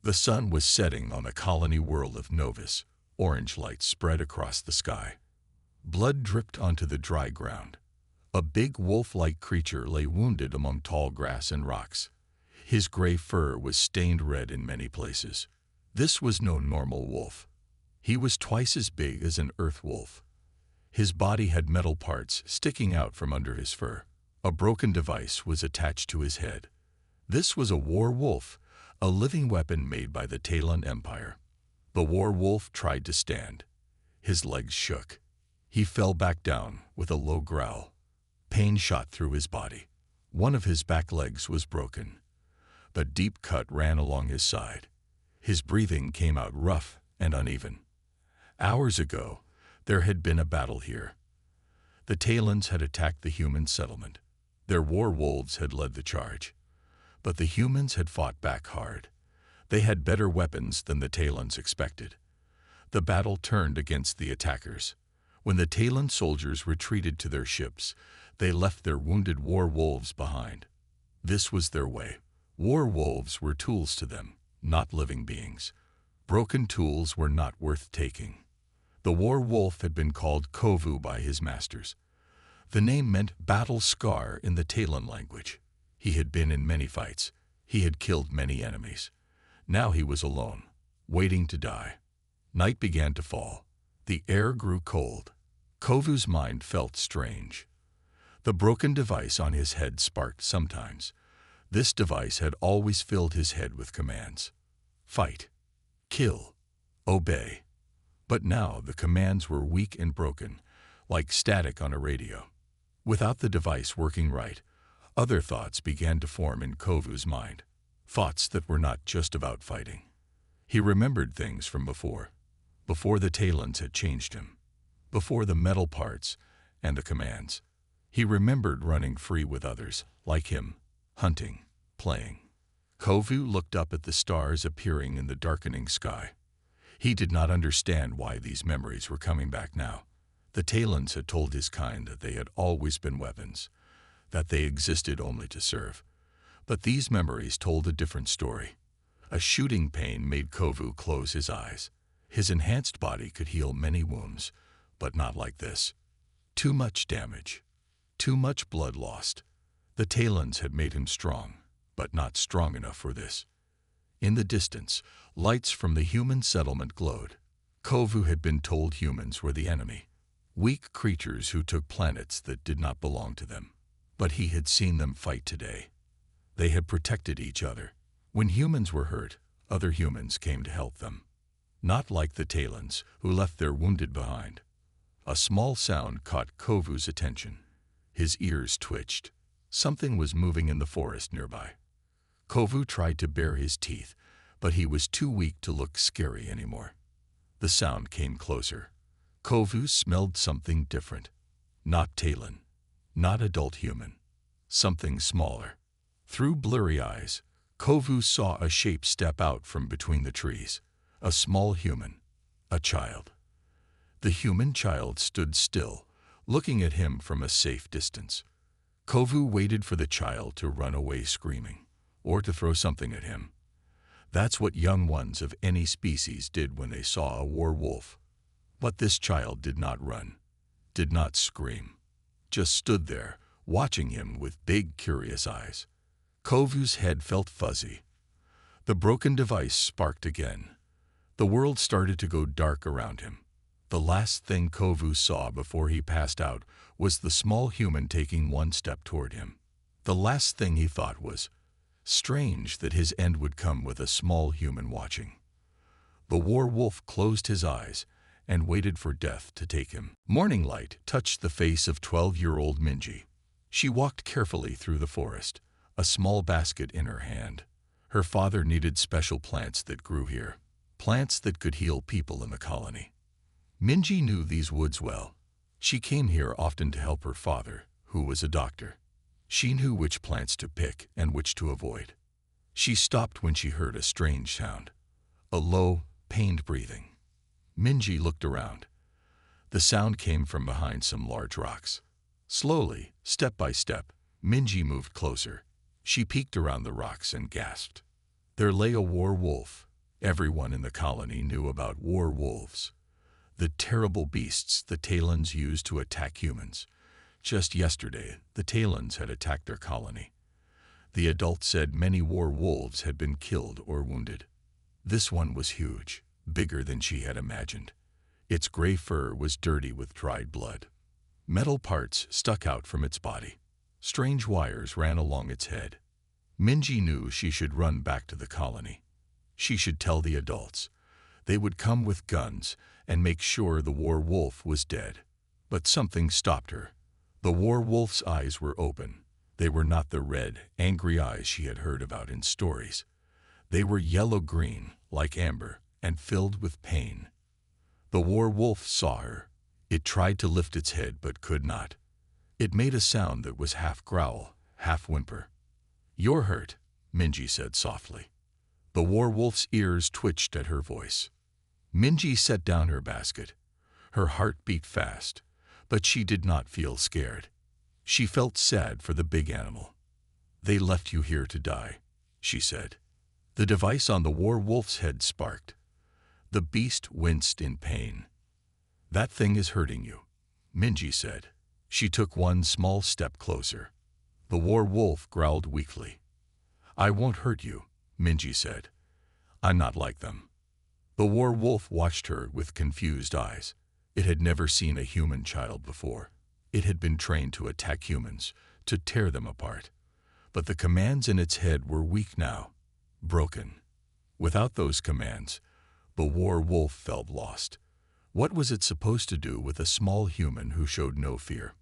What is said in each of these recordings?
The sun was setting on the colony world of Novus. Orange light spread across the sky. Blood dripped onto the dry ground. A big wolf-like creature lay wounded among tall grass and rocks. His gray fur was stained red in many places. This was no normal wolf. He was twice as big as an earth wolf. His body had metal parts sticking out from under his fur. A broken device was attached to his head. This was a war wolf, a living weapon made by the Talon Empire. The war wolf tried to stand. His legs shook. He fell back down with a low growl. Pain shot through his body. One of his back legs was broken. A deep cut ran along his side. His breathing came out rough and uneven. Hours ago, there had been a battle here. The Talons had attacked the human settlement. Their war wolves had led the charge. But the humans had fought back hard. They had better weapons than the Talons expected. The battle turned against the attackers. When the Talon soldiers retreated to their ships, they left their wounded war wolves behind. This was their way. War wolves were tools to them, not living beings. Broken tools were not worth taking. The war wolf had been called Kovu by his masters. The name meant battle scar in the Talon language. He had been in many fights. He had killed many enemies. Now he was alone, waiting to die. Night began to fall. The air grew cold. Kovu's mind felt strange. The broken device on his head sparked sometimes. This device had always filled his head with commands. Fight. Kill. Obey. But now the commands were weak and broken, like static on a radio. Without the device working right, other thoughts began to form in Kovu's mind. Thoughts that were not just about fighting. He remembered things from before the Talons had changed him, before the metal parts and the commands. He remembered running free with others, like him, hunting, playing. Kovu looked up at the stars appearing in the darkening sky. He did not understand why these memories were coming back now. The Talons had told his kind that they had always been weapons, that they existed only to serve. But these memories told a different story. A shooting pain made Kovu close his eyes. His enhanced body could heal many wounds, but not like this. Too much damage. Too much blood lost. The Talons had made him strong, but not strong enough for this. In the distance, lights from the human settlement glowed. Kovu had been told humans were the enemy, weak creatures who took planets that did not belong to them. But he had seen them fight today. They had protected each other. When humans were hurt, other humans came to help them. Not like the Talons, who left their wounded behind. A small sound caught Kovu's attention. His ears twitched. Something was moving in the forest nearby. Kovu tried to bare his teeth, but he was too weak to look scary anymore. The sound came closer. Kovu smelled something different. Not Talon. Not adult human. Something smaller. Through blurry eyes, Kovu saw a shape step out from between the trees. A small human. A child. The human child stood still, looking at him from a safe distance. Kovu waited for the child to run away screaming, or to throw something at him. That's what young ones of any species did when they saw a war wolf. But this child did not run, did not scream, just stood there, watching him with big, curious eyes. Kovu's head felt fuzzy. The broken device sparked again. The world started to go dark around him. The last thing Kovu saw before he passed out was the small human taking one step toward him. The last thing he thought was, strange that his end would come with a small human watching. The war wolf closed his eyes and waited for death to take him. Morning light touched the face of 12-year-old Minji. She walked carefully through the forest, a small basket in her hand. Her father needed special plants that grew here, plants that could heal people in the colony. Minji knew these woods well. She came here often to help her father, who was a doctor. She knew which plants to pick and which to avoid. She stopped when she heard a strange sound, a low, pained breathing. Minji looked around. The sound came from behind some large rocks. Slowly, step by step, Minji moved closer. She peeked around the rocks and gasped. There lay a war wolf, Everyone in the colony knew about war wolves, the terrible beasts the Talons used to attack humans. Just yesterday, the Talons had attacked their colony. The adults said many war wolves had been killed or wounded. This one was huge, bigger than she had imagined. Its gray fur was dirty with dried blood. Metal parts stuck out from its body. Strange wires ran along its head. Minji knew she should run back to the colony. She should tell the adults. They would come with guns and make sure the war wolf was dead. But something stopped her. The war wolf's eyes were open. They were not the red, angry eyes she had heard about in stories. They were yellow-green, like amber, and filled with pain. The war wolf saw her. It tried to lift its head but could not. It made a sound that was half growl, half whimper. "You're hurt," Minji said softly. The war wolf's ears twitched at her voice. Minji set down her basket. Her heart beat fast, but she did not feel scared. She felt sad for the big animal. "They left you here to die," she said. The device on the war wolf's head sparked. The beast winced in pain. "That thing is hurting you," Minji said. She took one small step closer. The war wolf growled weakly. "I won't hurt you," Minji said. "I'm not like them." The war wolf watched her with confused eyes. It had never seen a human child before. It had been trained to attack humans, to tear them apart. But the commands in its head were weak now, broken. Without those commands, the war wolf felt lost. What was it supposed to do with a small human who showed no fear?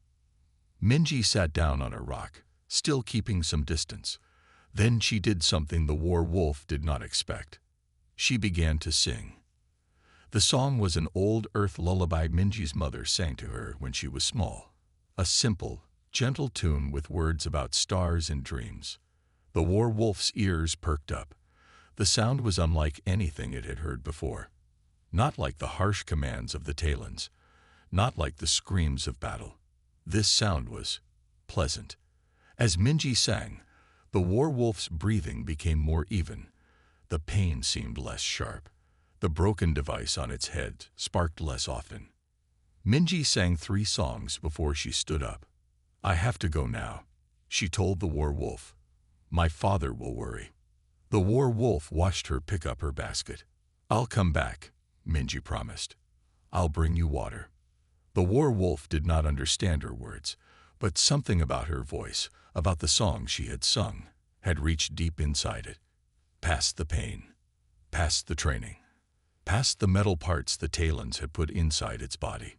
Minji sat down on a rock, still keeping some distance. Then she did something the war wolf did not expect. She began to sing. The song was an old earth lullaby Minji's mother sang to her when she was small. A simple, gentle tune with words about stars and dreams. The war wolf's ears perked up. The sound was unlike anything it had heard before. Not like the harsh commands of the Talons, not like the screams of battle. This sound was pleasant. As Minji sang, the war wolf's breathing became more even. The pain seemed less sharp. The broken device on its head sparked less often. Minji sang 3 songs before she stood up. "I have to go now," she told the war wolf. "My father will worry." The war wolf watched her pick up her basket. "I'll come back," Minji promised. "I'll bring you water." The war wolf did not understand her words, but something about her voice, about the song she had sung, had reached deep inside it. Past the pain, past the training, past the metal parts the Talons had put inside its body.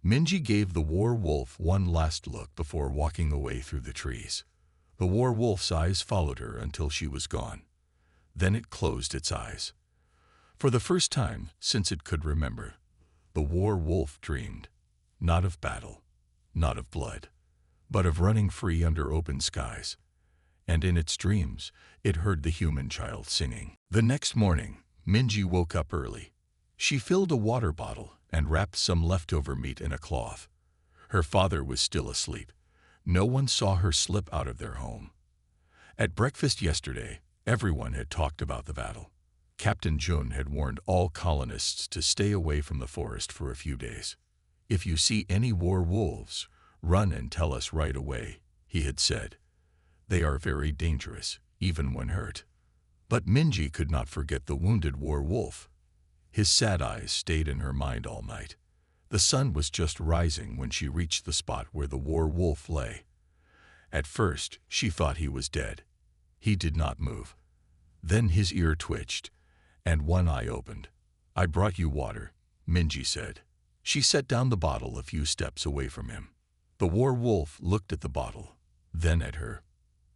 Minji gave the war wolf one last look before walking away through the trees. The war wolf's eyes followed her until she was gone. Then it closed its eyes. For the first time since it could remember, the war wolf dreamed, not of battle, not of blood, but of running free under open skies. And in its dreams, it heard the human child singing. The next morning, Minji woke up early. She filled a water bottle and wrapped some leftover meat in a cloth. Her father was still asleep. No one saw her slip out of their home. At breakfast yesterday, everyone had talked about the battle. Captain Jun had warned all colonists to stay away from the forest for a few days. "If you see any war wolves, run and tell us right away," he had said. "They are very dangerous, even when hurt." But Minji could not forget the wounded war wolf. His sad eyes stayed in her mind all night. The sun was just rising when she reached the spot where the war wolf lay. At first, she thought he was dead. He did not move. Then his ear twitched, and one eye opened. "I brought you water," Minji said. She set down the bottle a few steps away from him. The war wolf looked at the bottle, then at her.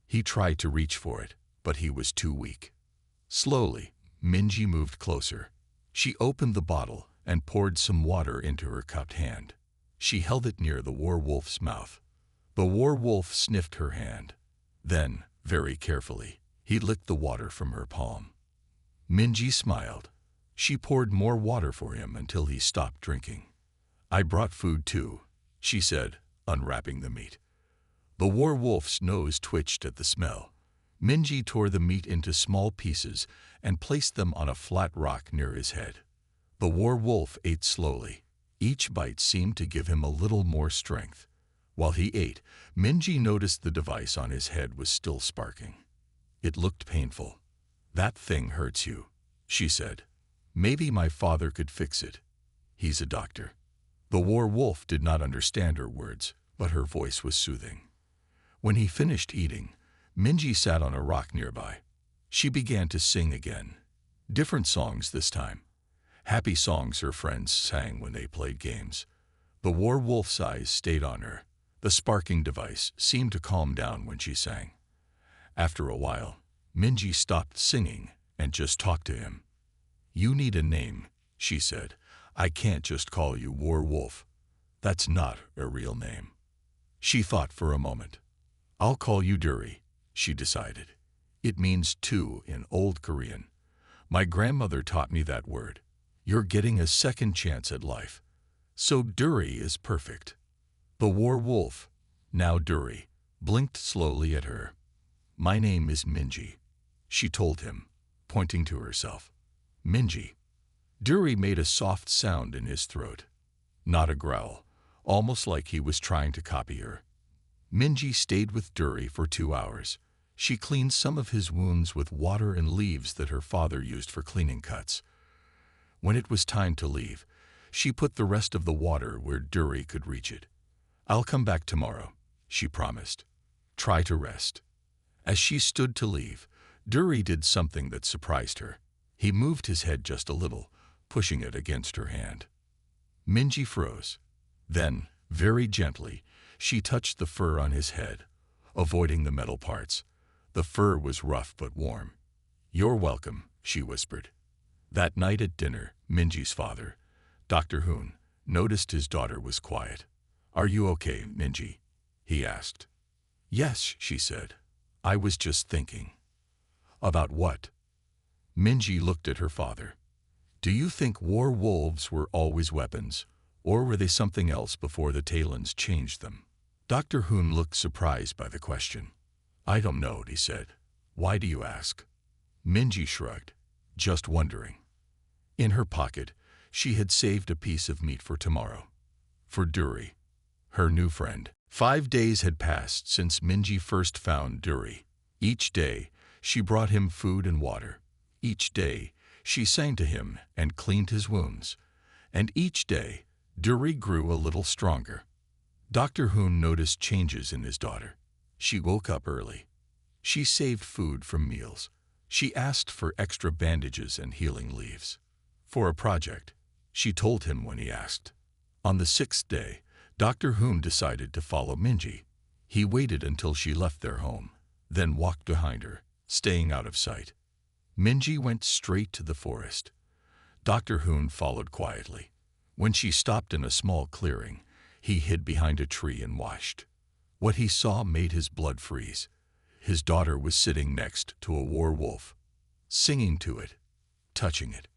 He tried to reach for it, but he was too weak. Slowly, Minji moved closer. She opened the bottle and poured some water into her cupped hand. She held it near the war wolf's mouth. The war wolf sniffed her hand. Then, very carefully, he licked the water from her palm. Minji smiled. She poured more water for him until he stopped drinking. "I brought food too," she said, unwrapping the meat. The war wolf's nose twitched at the smell. Minji tore the meat into small pieces and placed them on a flat rock near his head. The war wolf ate slowly. Each bite seemed to give him a little more strength. While he ate, Minji noticed the device on his head was still sparking. It looked painful. "That thing hurts you," she said. "Maybe my father could fix it. He's a doctor." The war wolf did not understand her words, but her voice was soothing. When he finished eating, Minji sat on a rock nearby. She began to sing again. Different songs this time. Happy songs her friends sang when they played games. The war wolf's eyes stayed on her. The sparking device seemed to calm down when she sang. After a while, Minji stopped singing and just talked to him. "You need a name," she said. "I can't just call you War Wolf. That's not a real name." She thought for a moment. "I'll call you Duri," she decided. "It means two in Old Korean. My grandmother taught me that word. You're getting a second chance at life. So Duri is perfect." The war wolf, now Duri, blinked slowly at her. "My name is Minji," she told him, pointing to herself. "Minji." Duri made a soft sound in his throat. Not a growl, almost like he was trying to copy her. Minji stayed with Duri for 2 hours. She cleaned some of his wounds with water and leaves that her father used for cleaning cuts. When it was time to leave, she put the rest of the water where Duri could reach it. "I'll come back tomorrow," she promised. "Try to rest." As she stood to leave, Duri did something that surprised her. He moved his head just a little, pushing it against her hand. Minji froze. Then, very gently, she touched the fur on his head, avoiding the metal parts. The fur was rough but warm. "You're welcome," she whispered. That night at dinner, Minji's father, Dr. Hoon, noticed his daughter was quiet. "Are you okay, Minji?" he asked. "Yes," she said. "I was just thinking." "About what?" Minji looked at her father. "Do you think war wolves were always weapons, or were they something else before the Talons changed them?" Dr. Hoon looked surprised by the question. "I don't know," he said. "Why do you ask?" Minji shrugged, just wondering. In her pocket, she had saved a piece of meat for tomorrow. For Duri, her new friend. 5 days had passed since Minji first found Duri. Each day, she brought him food and water. Each day, she sang to him and cleaned his wounds. And each day, Duri grew a little stronger. Dr. Hoon noticed changes in his daughter. She woke up early. She saved food from meals. She asked for extra bandages and healing leaves. For a project, she told him when he asked. On the 6th day, Dr. Hoon decided to follow Minji. He waited until she left their home, then walked behind her, staying out of sight. Minji went straight to the forest. Dr. Hoon followed quietly. When she stopped in a small clearing, he hid behind a tree and watched. What he saw made his blood freeze. His daughter was sitting next to a war wolf, singing to it, touching it.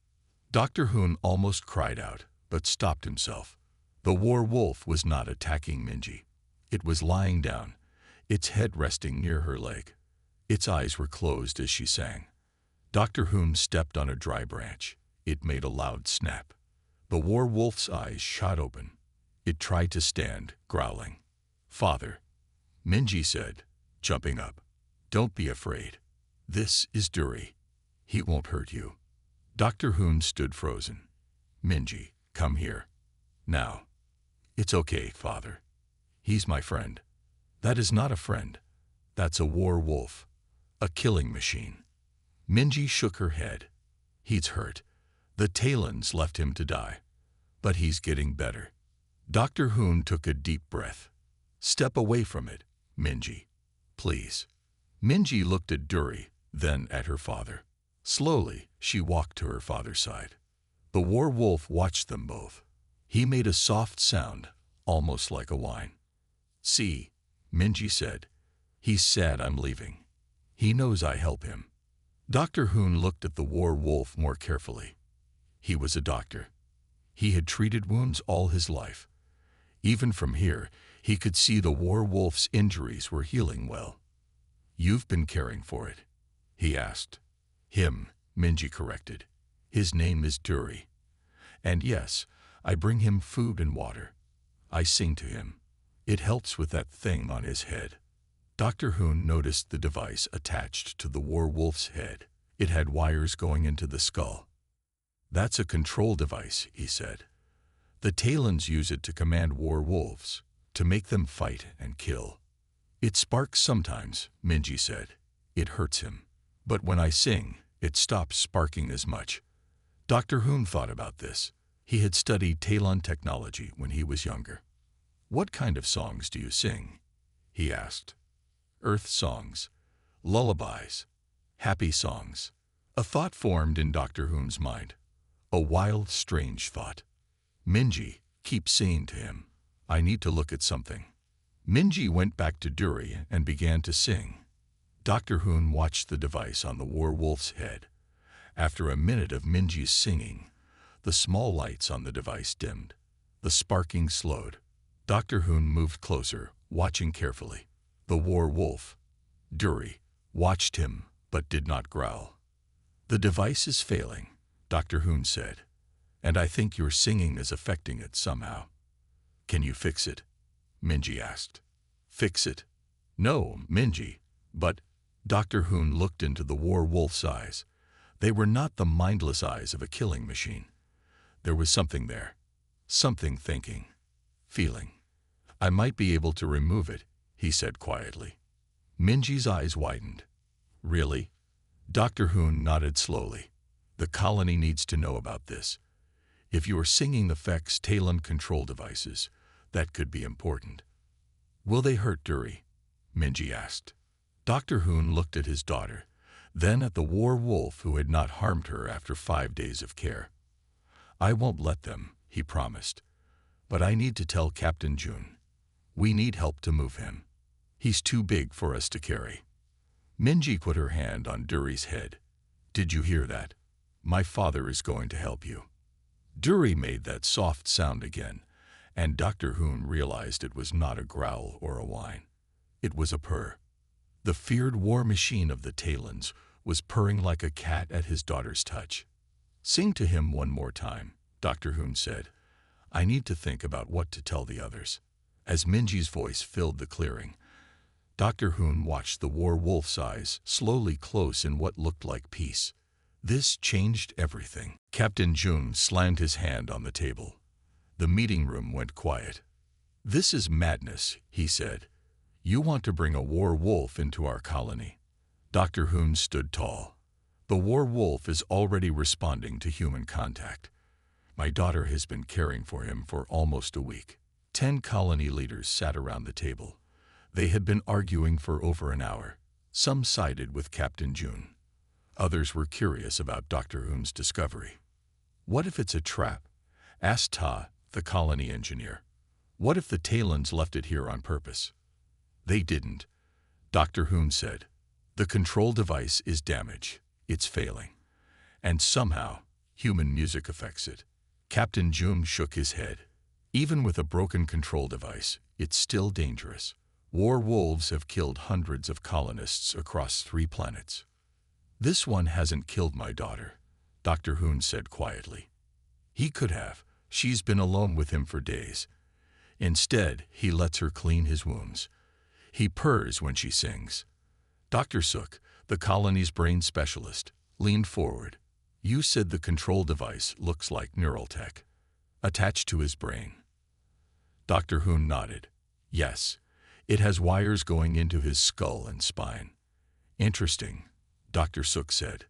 Dr. Hoon almost cried out, but stopped himself. The war wolf was not attacking Minji. It was lying down, its head resting near her leg. Its eyes were closed as she sang. Dr. Hoon stepped on a dry branch. It made a loud snap. The war wolf's eyes shot open. It tried to stand, growling. "Father," Minji said, jumping up. "Don't be afraid. This is Duri. He won't hurt you." Dr. Hoon stood frozen. "Minji, come here. Now." "It's okay, father. He's my friend." "That is not a friend. That's a war wolf. A killing machine." Minji shook her head. "He's hurt. The Talons left him to die. But he's getting better." Dr. Hoon took a deep breath. "Step away from it, Minji. Please." Minji looked at Duri, then at her father. Slowly, she walked to her father's side. The war wolf watched them both. He made a soft sound, almost like a whine. "See," Minji said. "He's sad I'm leaving. He knows I help him." Dr. Hoon looked at the war wolf more carefully. He was a doctor. He had treated wounds all his life. Even from here, he could see the war wolf's injuries were healing well. You've been caring for it, he asked. Him, Minji corrected. His name is Duri. And yes, I bring him food and water. I sing to him. It helps with that thing on his head. Dr. Hoon noticed the device attached to the werewolf's head. It had wires going into the skull. That's a control device, he said. The Talons use it to command werewolves, to make them fight and kill. It sparks sometimes, Minji said. It hurts him. But when I sing, it stops sparking as much. Dr. Hoon thought about this. He had studied Talon technology when he was younger. What kind of songs do you sing? He asked. Earth songs, lullabies, happy songs. A thought formed in Dr. Hoon's mind. A wild, strange thought. Minji, keep saying to him, I need to look at something. Minji went back to Duri and began to sing. Dr. Hoon watched the device on the werewolf's head. After a minute of Minji's singing, the small lights on the device dimmed. The sparking slowed. Dr. Hoon moved closer, watching carefully. The werewolf, Duri, watched him but did not growl. The device is failing, Dr. Hoon said, and I think your singing is affecting it somehow. Can you fix it? Minji asked. Fix it? No, Minji, but Dr. Hoon looked into the werewolf's eyes. They were not the mindless eyes of a killing machine. There was something there. Something thinking. Feeling. I might be able to remove it, he said quietly. Minji's eyes widened. Really? Dr. Hoon nodded slowly. The colony needs to know about this. If you are singing affects Talon control devices, that could be important. Will they hurt Duri? Minji asked. Dr. Hoon looked at his daughter, then at the werewolf who had not harmed her after 5 days of care. I won't let them, he promised. But I need to tell Captain June. We need help to move him. He's too big for us to carry. Minji put her hand on Duri's head. Did you hear that? My father is going to help you. Duri made that soft sound again, and Dr. Hoon realized it was not a growl or a whine. It was a purr. The feared war machine of the Talons was purring like a cat at his daughter's touch. Sing to him one more time, Dr. Hoon said. I need to think about what to tell the others. As Minji's voice filled the clearing, Dr. Hoon watched the werewolf's eyes slowly close in what looked like peace. This changed everything. Captain June slammed his hand on the table. The meeting room went quiet. This is madness, he said. You want to bring a werewolf into our colony. Dr. Hoon stood tall. The werewolf is already responding to human contact. My daughter has been caring for him for almost a week. 10 colony leaders sat around the table. They had been arguing for over an hour. Some sided with Captain June. Others were curious about Dr. Hoon's discovery. What if it's a trap? Asked Ta, the colony engineer. What if the Talons left it here on purpose? They didn't. Dr. Hoon said. The control device is damaged. It's failing. And somehow, human music affects it. Captain June shook his head. Even with a broken control device, it's still dangerous. Werewolves have killed hundreds of colonists across 3 planets. This one hasn't killed my daughter, Dr. Hoon said quietly. He could have. She's been alone with him for days. Instead, he lets her clean his wounds. He purrs when she sings. Dr. Sook, the colony's brain specialist, leaned forward. You said the control device looks like neural tech, attached to his brain. Dr. Hoon nodded. Yes, it has wires going into his skull and spine. Interesting, Dr. Sook said.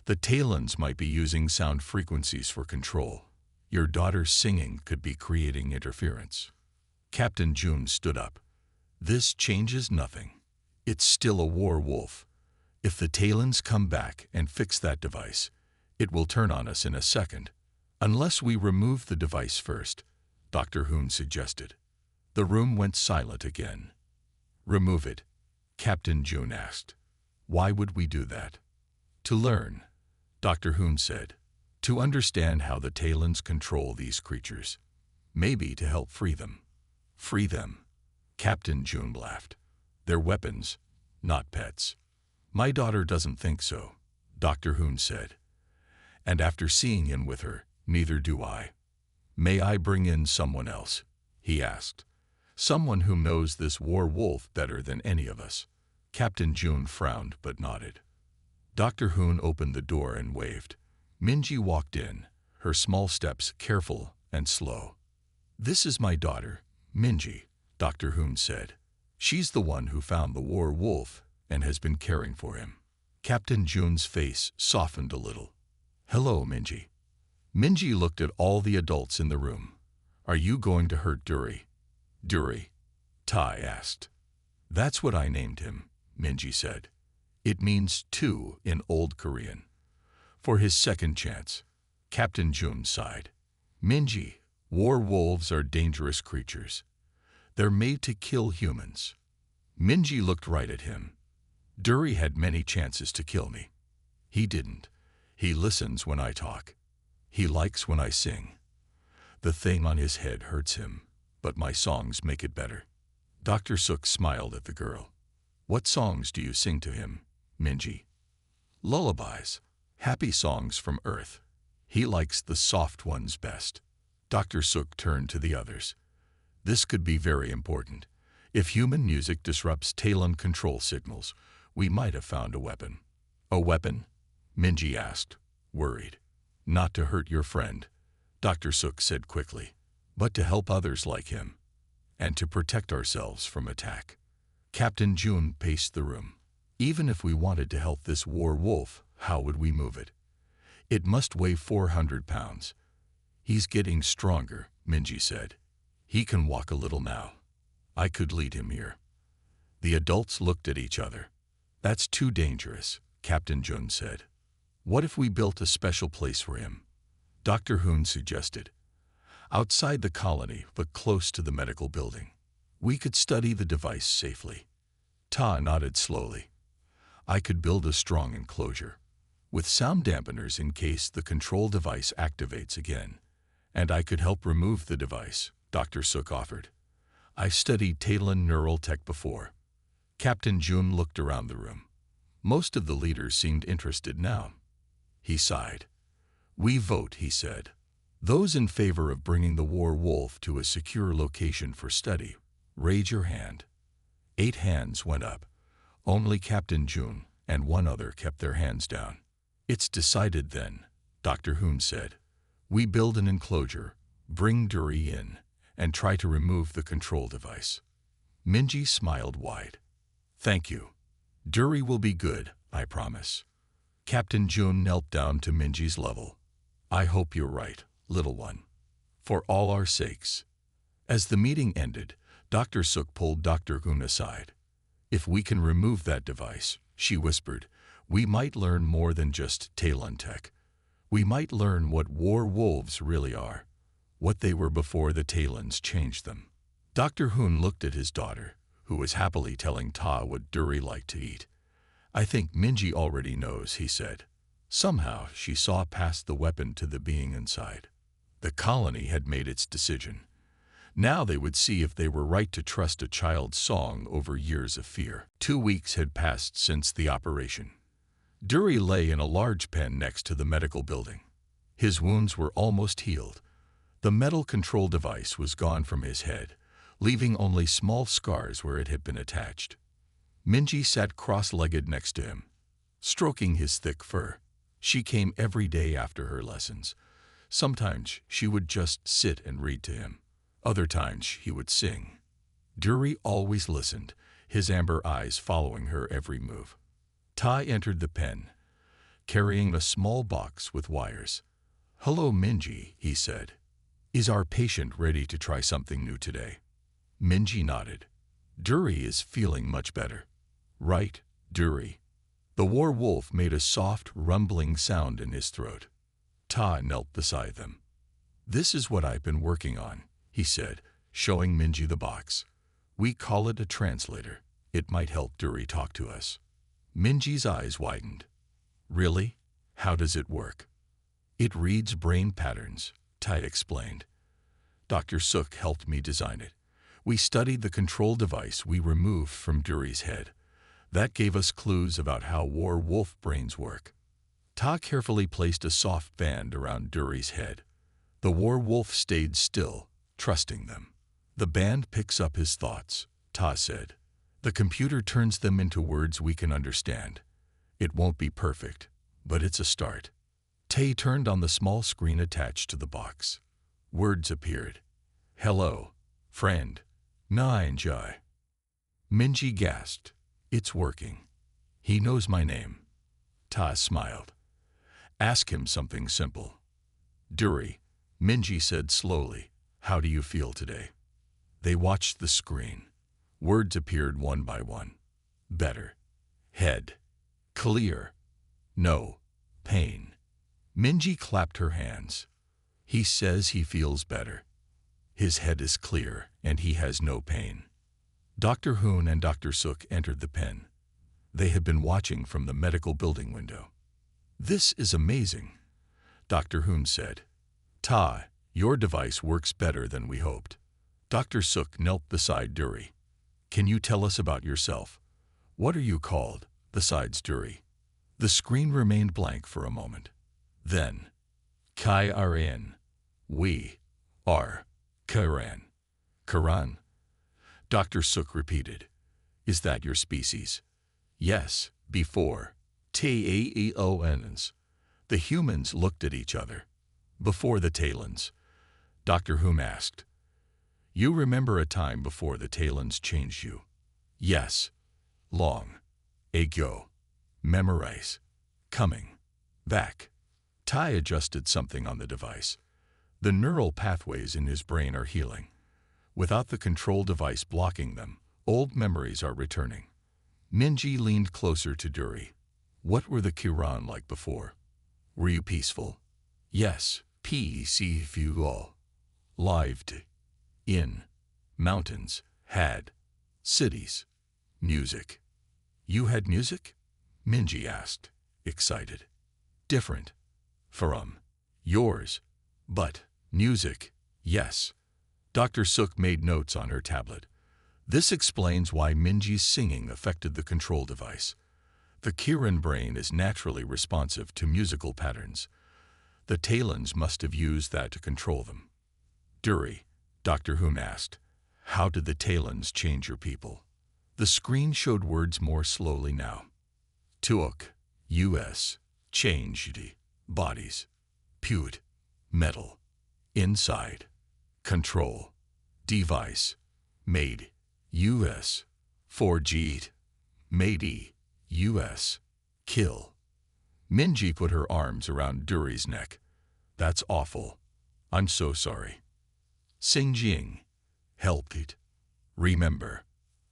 The Talons might be using sound frequencies for control. Your daughter's singing could be creating interference. Captain June stood up. This changes nothing. It's still a werewolf. If the Talons come back and fix that device, it will turn on us in a second. Unless we remove the device first, Dr. Hoon suggested. The room went silent again. Remove it, Captain June asked. Why would we do that? To learn, Dr. Hoon said. To understand how the Talons control these creatures. Maybe to help free them. Free them? Captain June laughed. Their weapons, not pets. My daughter doesn't think so, Dr. Hoon said. And after seeing him with her, neither do I. May I bring in someone else? He asked. Someone who knows this war wolf better than any of us. Captain June frowned but nodded. Dr. Hoon opened the door and waved. Minji walked in, her small steps careful and slow. This is my daughter, Minji, Dr. Hoon said. She's the one who found the war wolf and has been caring for him. Captain June's face softened a little. Hello, Minji. Minji looked at all the adults in the room. Are you going to hurt Duri? Duri? Tai asked. That's what I named him, Minji said. It means two in Old Korean. For his second chance, Captain June sighed. Minji, war wolves are dangerous creatures. They're made to kill humans. Minji looked right at him. Duri had many chances to kill me. He didn't. He listens when I talk. He likes when I sing. The thing on his head hurts him, but my songs make it better. Dr. Suk smiled at the girl. What songs do you sing to him, Minji? Lullabies, happy songs from Earth. He likes the soft ones best. Dr. Suk turned to the others. This could be very important. If human music disrupts Talon control signals, we might have found a weapon. A weapon? Minji asked, worried. Not to hurt your friend, Dr. Suk said quickly, but to help others like him, and to protect ourselves from attack. Captain June paced the room. Even if we wanted to help this war wolf, how would we move it? It must weigh 400 pounds. He's getting stronger, Minji said. He can walk a little now. I could lead him here. The adults looked at each other. That's too dangerous, Captain June said. What if we built a special place for him? Dr. Hoon suggested. Outside the colony, but close to the medical building. We could study the device safely. Ta nodded slowly. I could build a strong enclosure, with sound dampeners in case the control device activates again. And I could help remove the device, Dr. Suk offered. I've studied Talon neural tech before. Captain June looked around the room. Most of the leaders seemed interested now. He sighed. We vote, he said. Those in favor of bringing the war wolf to a secure location for study, raise your hand. 8 hands went up. Only Captain June and one other kept their hands down. It's decided then, Dr. Hoon said. We build an enclosure, bring Duri in, and try to remove the control device. Minji smiled wide. Thank you. Duri will be good, I promise. Captain June knelt down to Minji's level. I hope you're right, little one. For all our sakes. As the meeting ended, Dr. Suk pulled Dr. Hoon aside. If we can remove that device, she whispered, we might learn more than just Talon tech. We might learn what war wolves really are, what they were before the Talons changed them. Dr. Hoon looked at his daughter, who was happily telling Ta what Duri liked to eat. I think Minji already knows, he said. Somehow she saw past the weapon to the being inside. The colony had made its decision. Now they would see if they were right to trust a child's song over years of fear. 2 weeks had passed since the operation. Duri lay in a large pen next to the medical building. His wounds were almost healed. The metal control device was gone from his head, leaving only small scars where it had been attached. Minji sat cross-legged next to him, stroking his thick fur. She came every day after her lessons. Sometimes she would just sit and read to him. Other times he would sing. Duri always listened, his amber eyes following her every move. Tai entered the pen, carrying a small box with wires. Hello, Minji, he said. Is our patient ready to try something new today? Minji nodded. Duri is feeling much better. Right, Duri. The war wolf made a soft, rumbling sound in his throat. Ta knelt beside them. This is what I've been working on, he said, showing Minji the box. We call it a translator. It might help Duri talk to us. Minji's eyes widened. Really? How does it work? It reads brain patterns, Tai explained. Dr. Suk helped me design it. We studied the control device we removed from Duri's head. That gave us clues about how war wolf brains work. Ta carefully placed a soft band around Dury's head. The war wolf stayed still, trusting them. The band picks up his thoughts, Ta said. The computer turns them into words we can understand. It won't be perfect, but it's a start. Tay turned on the small screen attached to the box. Words appeared. Hello, friend. Na enjoy. Minji gasped. It's working. He knows my name. Ta smiled. Ask him something simple. Dury, Minji said slowly, how do you feel today? They watched the screen. Words appeared one by one. Better. Head. Clear. No. Pain. Minji clapped her hands. He says he feels better. His head is clear and he has no pain. Dr. Hoon and Dr. Suk entered the pen. They had been watching from the medical building window. This is amazing, Dr. Hoon said. Ta, your device works better than we hoped. Dr. Suk knelt beside Dury. Can you tell us about yourself? What are you called, besides Dury? The screen remained blank for a moment. Then, Kai Rn. We are Karan. Karan? Dr. Suk repeated. Is that your species? Yes, before. Taeons. The humans looked at each other. Before the Talons. Dr. Hoon asked. You remember a time before the Talons changed you? Yes. Long. Ago. Memorize. Coming. Back. Tai adjusted something on the device. The neural pathways in his brain are healing. Without the control device blocking them, old memories are returning. Minji leaned closer to Dury. What were the Kiran like before? Were you peaceful? Yes, peaceful. Lived. In. Mountains. Had. Cities. Music. You had music? Minji asked, excited. Different. From. Yours. But. Music. Yes. Dr. Suk made notes on her tablet. This explains why Minji's singing affected the control device. The Kiran brain is naturally responsive to musical patterns. The Talons must have used that to control them. Dury, Dr. Hoon asked, how did the Talons change your people? The screen showed words more slowly now. Tuok, US, changed, bodies, Pute, metal, inside, control, device, made, US, 4G, made, US, kill. Minji put her arms around Dury's neck. That's awful. I'm so sorry. Singjing, help it. Remember.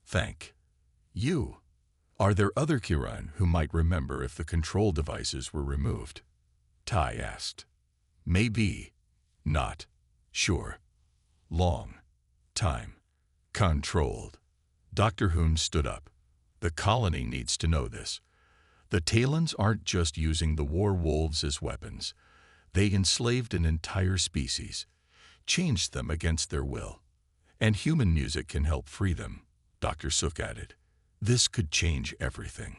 Thank you. Are there other Kiran who might remember if the control devices were removed? Tai asked. Maybe. Not. Sure. Long. Time. Controlled. Dr. Hoon stood up. The colony needs to know this. The Talons aren't just using the war wolves as weapons. They enslaved an entire species, changed them against their will. And human music can help free them, Dr. Suk added. This could change everything.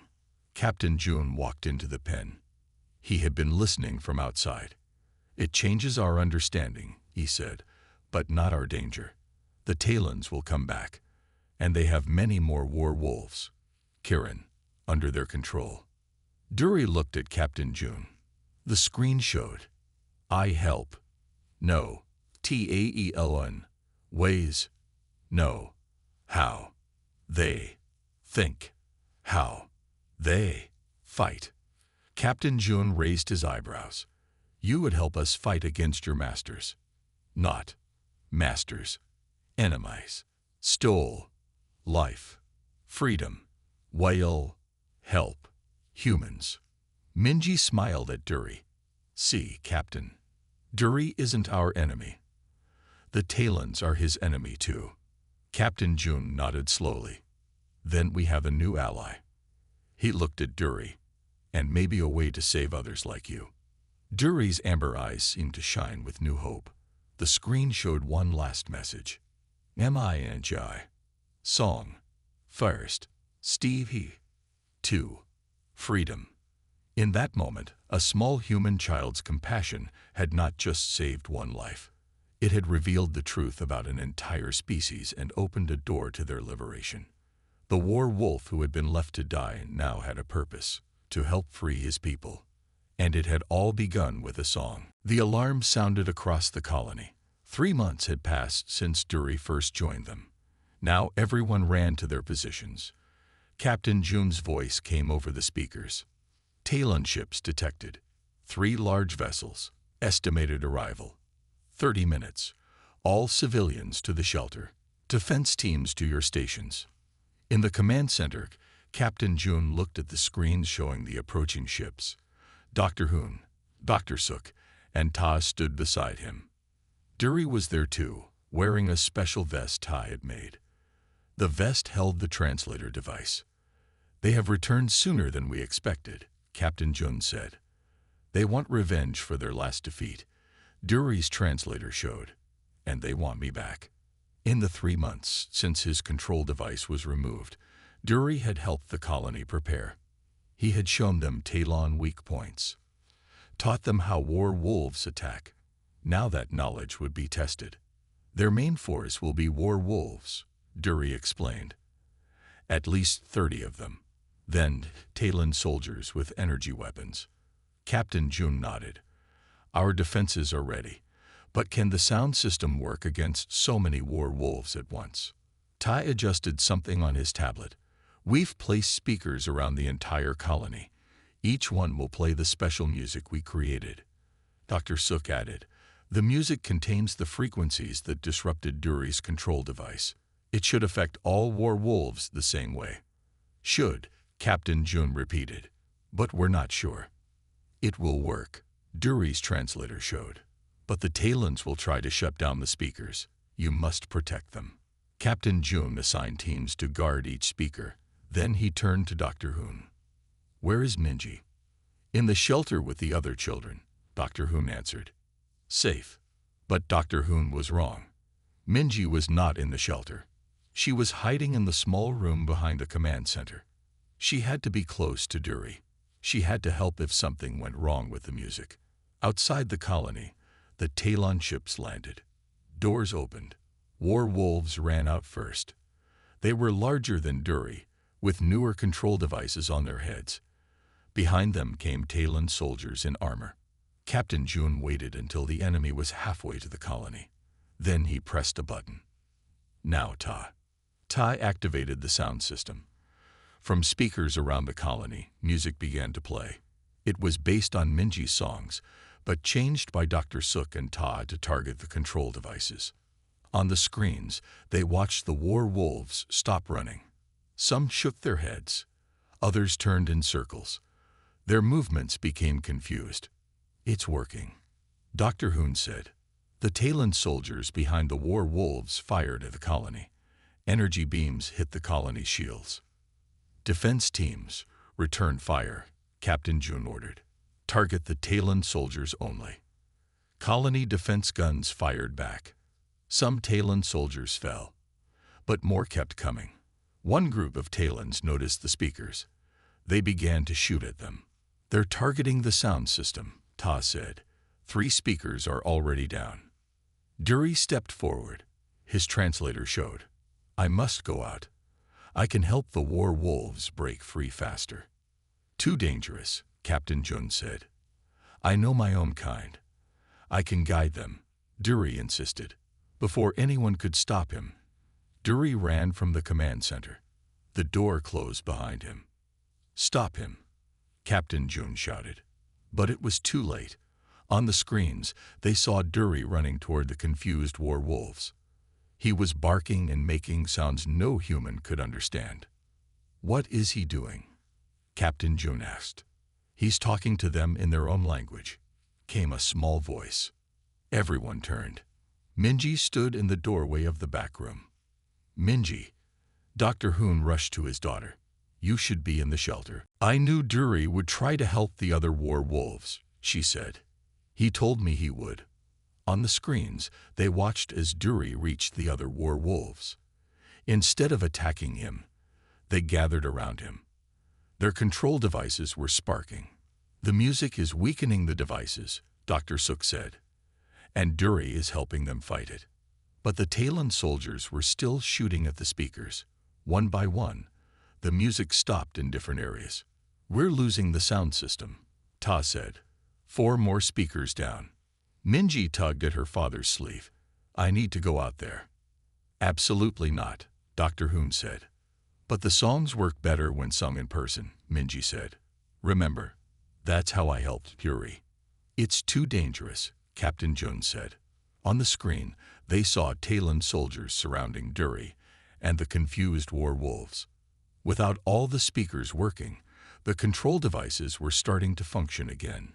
Captain June walked into the pen. He had been listening from outside. It changes our understanding, he said, but not our danger. The Talons will come back, and they have many more war wolves, Kiran, under their control. Dury looked at Captain June. The screen showed. I help. No. Taelon. Ways. No. How. They. Think. How. They. Fight. Captain June raised his eyebrows. You would help us fight against your masters. Not. Masters. Enemies. Stole. Life. Freedom. Whale. Help. Humans. Minji smiled at Dury. See, Captain. Dury isn't our enemy. The Talons are his enemy too. Captain June nodded slowly. Then we have a new ally. He looked at Dury. And maybe a way to save others like you. Dury's amber eyes seemed to shine with new hope. The screen showed one last message. Minji. Song. First. Steve he. 2. Freedom. In that moment, a small human child's compassion had not just saved one life. It had revealed the truth about an entire species and opened a door to their liberation. The war wolf who had been left to die now had a purpose: to help free his people. And it had all begun with a song. The alarm sounded across the colony. 3 months had passed since Dury first joined them. Now everyone ran to their positions. Captain June's voice came over the speakers. Talon ships detected. 3 large vessels. Estimated arrival: 30 minutes. All civilians to the shelter. Defense teams to your stations. In the command center, Captain June looked at the screens showing the approaching ships. Dr. Hoon, Dr. Sook, and Ta stood beside him. Dury was there too, wearing a special vest Ta had made. The vest held the translator device. "They have returned sooner than we expected," Captain Jun said. "They want revenge for their last defeat," Dury's translator showed, "and they want me back." In the 3 months since his control device was removed, Dury had helped the colony prepare. He had shown them Talon weak points, taught them how war wolves attack. Now that knowledge would be tested. "Their main force will be war wolves," Dury explained. "At least 30 of them. Then Talon soldiers with energy weapons." Captain June nodded. "Our defenses are ready. But can the sound system work against so many war wolves at once?" Tai adjusted something on his tablet. "We've placed speakers around the entire colony. Each one will play the special music we created." Dr. Sook added, "The music contains the frequencies that disrupted Dury's control device. It should affect all war wolves the same way." "Should," Captain June repeated. "But we're not sure." "It will work," Dury's translator showed. "But the Talons will try to shut down the speakers. You must protect them." Captain June assigned teams to guard each speaker. Then he turned to Dr. Hoon. "Where is Minji?" "In the shelter with the other children," Dr. Hoon answered. "Safe." But Dr. Hoon was wrong. Minji was not in the shelter. She was hiding in the small room behind the command center. She had to be close to Dury. She had to help if something went wrong with the music. Outside the colony, the Talon ships landed. Doors opened. War wolves ran out first. They were larger than Dury, with newer control devices on their heads. Behind them came Talon soldiers in armor. Captain June waited until the enemy was halfway to the colony. Then he pressed a button. "Now, Ta." Ta activated the sound system. From speakers around the colony, music began to play. It was based on Minji's songs, but changed by Dr. Sook and Ta to target the control devices. On the screens, they watched the war wolves stop running. Some shook their heads. Others turned in circles. Their movements became confused. "It's working," Dr. Hoon said. The Talon soldiers behind the war wolves fired at the colony. Energy beams hit the colony's shields. "Defense teams, return fire," Captain June ordered. "Target the Talon soldiers only." Colony defense guns fired back. Some Talon soldiers fell, but more kept coming. One group of Talons noticed the speakers. They began to shoot at them. "They're targeting the sound system," Ta said. 3 speakers are already down." Dury stepped forward. His translator showed. "I must go out. I can help the war wolves break free faster." "Too dangerous," Captain Jun said. "I know my own kind. I can guide them," Dury insisted. Before anyone could stop him, Dury ran from the command center. The door closed behind him. "Stop him," Captain Jun shouted. But it was too late. On the screens, they saw Dury running toward the confused war wolves. He was barking and making sounds no human could understand. "What is he doing?" Captain Jun asked. "He's talking to them in their own language," came a small voice. Everyone turned. Minji stood in the doorway of the back room. "Minji." Dr. Hoon rushed to his daughter. "You should be in the shelter." "I knew Dury would try to help the other war wolves," she said. "He told me he would." On the screens, they watched as Dury reached the other war wolves. Instead of attacking him, they gathered around him. Their control devices were sparking. "The music is weakening the devices," Dr. Suk said, "and Duri is helping them fight it." But the Talon soldiers were still shooting at the speakers. One by one, the music stopped in different areas. "We're losing the sound system," Ta said. "4 more speakers down." Minji tugged at her father's sleeve. "I need to go out there." "Absolutely not," Dr. Hoon said. "But the songs work better when sung in person," Minji said. "Remember, that's how I helped Duri." "It's too dangerous," Captain Jun said. On the screen, they saw Talon soldiers surrounding Duri and the confused war wolves. Without all the speakers working, the control devices were starting to function again.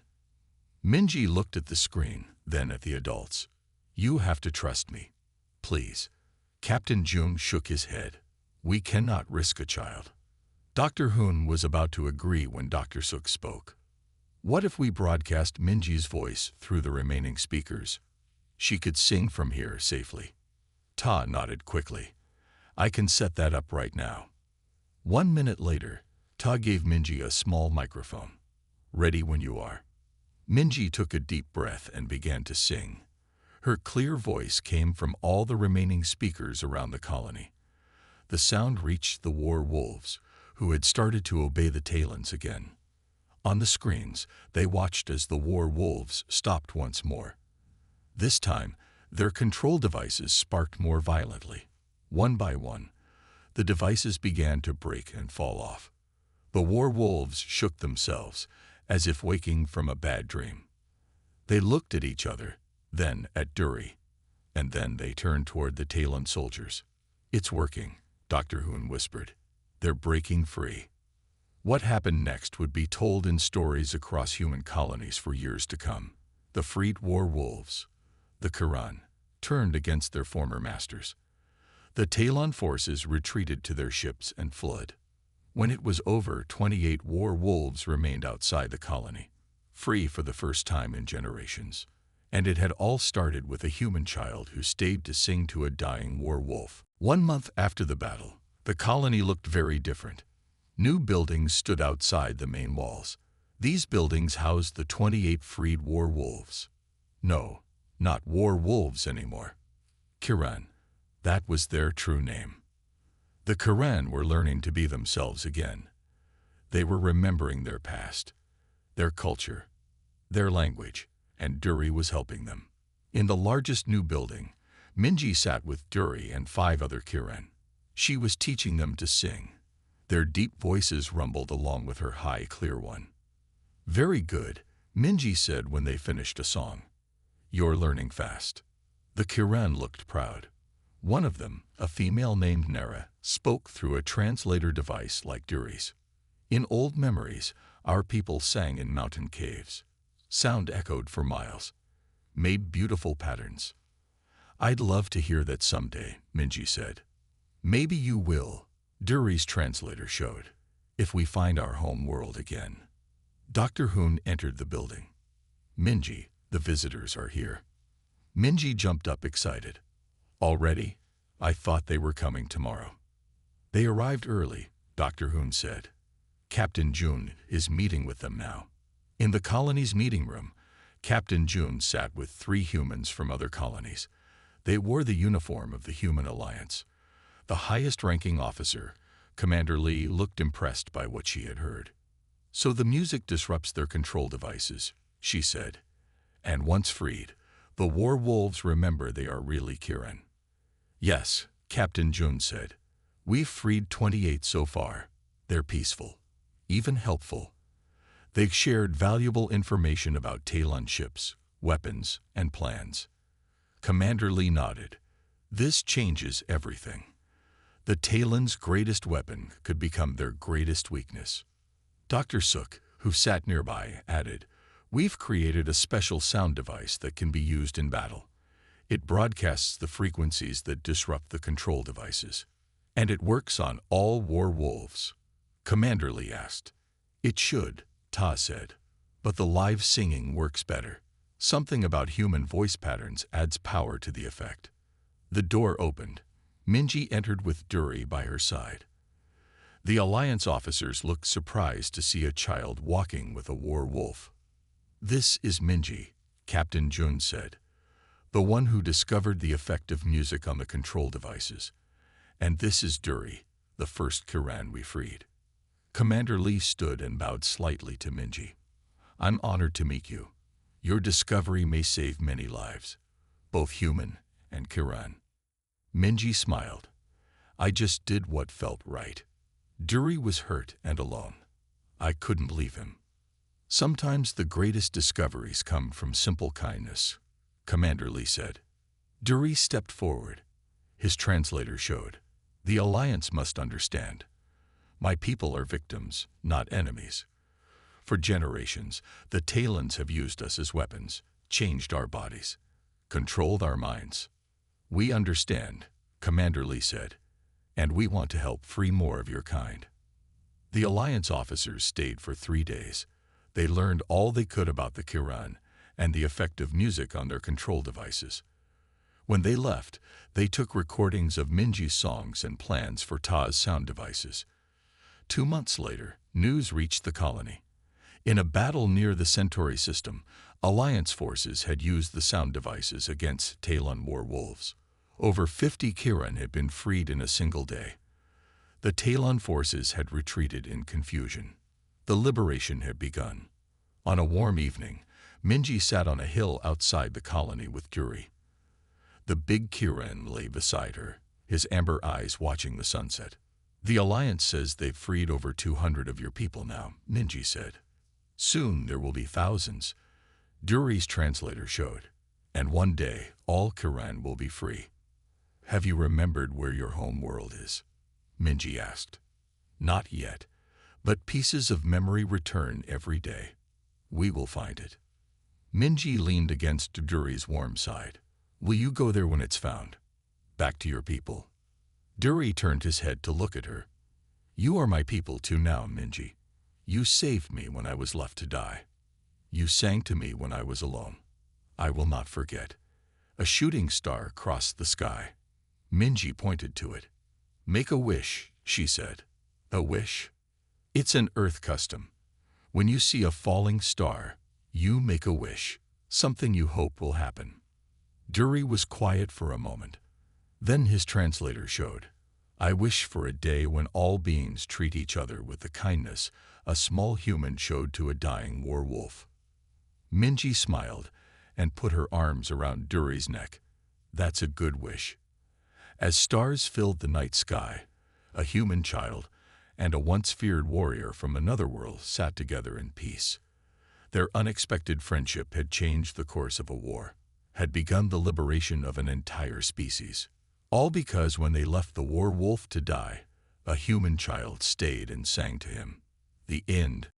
Minji looked at the screen, then at the adults. "You have to trust me. Please." Captain Jun shook his head. "We cannot risk a child." Dr. Hoon was about to agree when Dr. Suk spoke. "What if we broadcast Minji's voice through the remaining speakers? She could sing from here safely." Ta nodded quickly. "I can set that up right now." 1 minute later, Ta gave Minji a small microphone. "Ready when you are." Minji took a deep breath and began to sing. Her clear voice came from all the remaining speakers around the colony. The sound reached the war wolves, who had started to obey the Talons again. On the screens, they watched as the war wolves stopped once more. This time, their control devices sparked more violently. One by one, the devices began to break and fall off. The war wolves shook themselves, as if waking from a bad dream. They looked at each other, then at Duri, and then they turned toward the Talon soldiers. "It's working," Dr. Hoon whispered. "They're breaking free." What happened next would be told in stories across human colonies for years to come. The freed war wolves, the Quran, turned against their former masters. The Talon forces retreated to their ships and fled. When it was over, 28 war wolves remained outside the colony, free for the first time in generations. And it had all started with a human child who stayed to sing to a dying war wolf. 1 month after the battle, the colony looked very different. New buildings stood outside the main walls. These buildings housed the 28 freed war wolves. No, not war wolves anymore. Kiran. That was their true name. The Quran were learning to be themselves again. They were remembering their past, their culture, their language, and Duri was helping them. In the largest new building, Minji sat with Duri and 5 other Kiran. She was teaching them to sing. Their deep voices rumbled along with her high, clear one. "Very good," Minji said when they finished a song. "You're learning fast." The Kiran looked proud. One of them, a female named Nera, spoke through a translator device like Duri's. "In old memories, our people sang in mountain caves. Sound echoed for miles, made beautiful patterns." "I'd love to hear that someday," Minji said. "Maybe you will," Duri's translator showed, "if we find our home world again." Dr. Hoon entered the building. "Minji, the visitors are here." Minji jumped up excited. "Already? I thought they were coming tomorrow." "They arrived early," Dr. Hoon said. "Captain Jun is meeting with them now." In the colony's meeting room, Captain Jun sat with 3 humans from other colonies. They wore the uniform of the Human Alliance. The highest-ranking officer, Commander Lee, looked impressed by what she had heard. "So the music disrupts their control devices," she said. "And once freed, the war wolves remember they are really Kiran." "Yes," Captain Jun said. "We've freed 28 so far. They're peaceful, even helpful. They've shared valuable information about Talon ships, weapons, and plans." Commander Lee nodded. "This changes everything. The Talon's greatest weapon could become their greatest weakness." Dr. Suk, who sat nearby, added, "We've created a special sound device that can be used in battle. It broadcasts the frequencies that disrupt the control devices. And it works on all war wolves." Commander Lee asked. "It should," Ta said. "But the live singing works better. Something about human voice patterns adds power to the effect." The door opened. Minji entered with Duri by her side. The Alliance officers looked surprised to see a child walking with a war wolf. "This is Minji," Captain Jun said, "the one who discovered the effect of music on the control devices. And this is Duri, the first Kiran we freed." Commander Lee stood and bowed slightly to Minji. "I'm honored to meet you. Your discovery may save many lives, both human and Kiran." Minji smiled. "I just did what felt right." Duri was hurt and alone. I couldn't leave him. "Sometimes the greatest discoveries come from simple kindness," Commander Lee said. Duri stepped forward. His translator showed. "The Alliance must understand. My people are victims, not enemies. For generations, the Talons have used us as weapons, changed our bodies, controlled our minds. We understand," Commander Lee said, "and we want to help free more of your kind." The Alliance officers stayed for 3 days. They learned all they could about the Kiran and the effect of music on their control devices. When they left, they took recordings of Minji's songs and plans for Ta's sound devices. 2 months later, news reached the colony. In a battle near the Centauri system, Alliance forces had used the sound devices against Talon war wolves. Over 50 Kiran had been freed in a single day. The Talon forces had retreated in confusion. The liberation had begun. On a warm evening, Minji sat on a hill outside the colony with Duri. The big Kiran lay beside her, his amber eyes watching the sunset. "The Alliance says they've freed over 200 of your people now," Minji said. "Soon there will be thousands," Duri's translator showed. "And one day, all Kiran will be free." "Have you remembered where your home world is?" Minji asked. "Not yet, but pieces of memory return every day. We will find it." Minji leaned against Duri's warm side. "Will you go there when it's found? Back to your people?" Duri turned his head to look at her. "You are my people too now, Minji. You saved me when I was left to die. You sang to me when I was alone. I will not forget." A shooting star crossed the sky. Minji pointed to it. "Make a wish," she said. "A wish? It's an Earth custom. When you see a falling star, you make a wish, something you hope will happen." Duri was quiet for a moment. Then his translator showed. "I wish for a day when all beings treat each other with the kindness a small human showed to a dying war wolf." Minji smiled and put her arms around Duri's neck. "That's a good wish." As stars filled the night sky, a human child and a once-feared warrior from another world sat together in peace. Their unexpected friendship had changed the course of a war, had begun the liberation of an entire species. All because when they left the war wolf to die, a human child stayed and sang to him. The end.